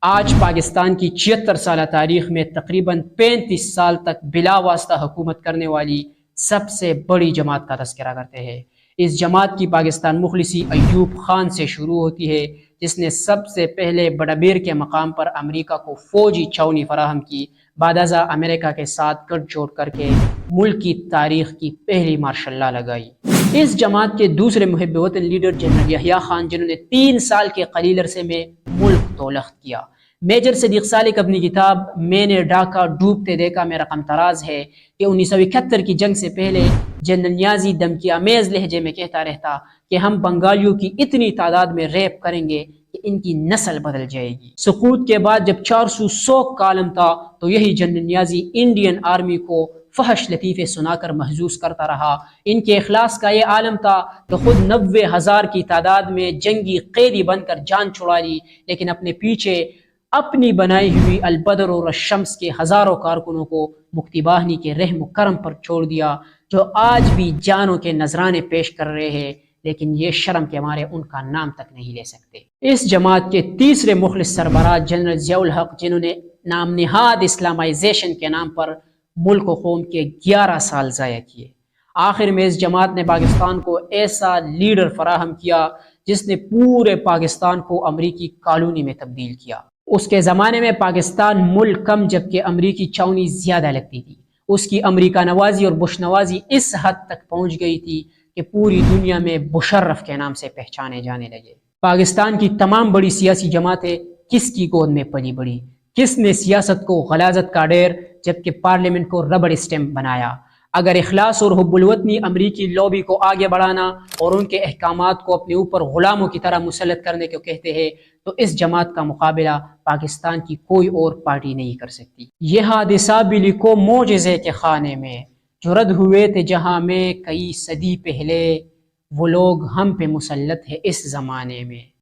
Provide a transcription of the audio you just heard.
آج پاکستان کی 76 سالہ تاریخ میں تقریباً 35 سال تک بلا واسطہ حکومت کرنے والی سب سے بڑی جماعت کا تذکرہ کرتے ہیں۔ اس جماعت کی پاکستان مخلصی ایوب خان سے شروع ہوتی ہے، جس نے سب سے پہلے بڑبیر کے مقام پر امریکہ کو فوجی چھاؤنی فراہم کی، بعد ازاں امریکہ کے ساتھ گٹھ جوڑ کر کے ملک کی تاریخ کی پہلی مارشل لا لگائی۔ اس جماعت کے دوسرے محب وطن لیڈر جنرل یحییٰ خان، جنہوں نے 3 سال کے قلیل عرصے میں ملک دولخت کیا۔ میجر صدیق سالک اپنی کتاب میں نے ڈھاکہ ڈوبتے دیکھا میں رقم تراز ہے کہ 1971 کی جنگ سے پہلے جنرل نیازی دھمکی آمیز لہجے میں کہتا رہتا کہ ہم بنگالیوں کی اتنی تعداد میں ریپ کریں گے کہ ان کی نسل بدل جائے گی۔ سقوط کے بعد جب 400 کا عالم تھا تو یہی جنرل نیازی انڈین آرمی کو فحش لطیفے سنا کر محظوظ کرتا رہا۔ ان کے اخلاص کا یہ عالم تھا کہ خود 90,000 کی تعداد میں جنگی قیدی بن کر جان چھڑا لی، لیکن اپنے پیچھے اپنی بنائی ہوئی البدر اور الشمس کے ہزاروں کارکنوں کو مکتی باہنی کے رحم و کرم پر چھوڑ دیا، جو آج بھی جانوں کے نذرانے پیش کر رہے ہیں، لیکن یہ شرم کے مارے ان کا نام تک نہیں لے سکتے۔ اس جماعت کے تیسرے مخلص سربراہ جنرل ضیاء الحق، جنہوں نے نام نہاد اسلامائزیشن کے نام پر ملک و قوم کے 11 سال ضائع کیے۔ آخر میں اس جماعت نے پاکستان کو ایسا لیڈر فراہم کیا جس نے پورے پاکستان کو امریکی کالونی میں تبدیل کیا۔ اس کے زمانے میں پاکستان ملک کم جبکہ امریکی چھاؤنی زیادہ لگتی تھی۔ اس کی امریکہ نوازی اور بش نوازی اس حد تک پہنچ گئی تھی کہ پوری دنیا میں مشرف کے نام سے پہچانے جانے لگے۔ پاکستان کی تمام بڑی سیاسی جماعتیں کس کی گود میں پلی بڑھی؟ کس نے سیاست کو غلاظت کا ڈیر جبکہ پارلیمنٹ کو ربڑ اسٹیمپ بنایا؟ اگر اخلاص اور حب الوطنی امریکی لابی کو آگے بڑھانا اور ان کے احکامات کو اپنے اوپر غلاموں کی طرح مسلط کرنے کو کہتے ہیں تو اس جماعت کا مقابلہ پاکستان کی کوئی اور پارٹی نہیں کر سکتی۔ یہ حادثہ بھی لکھو معجزے کے خانے میں، جو رد ہوئے تھے جہاں میں کئی صدی پہلے، وہ لوگ ہم پہ مسلط ہے اس زمانے میں۔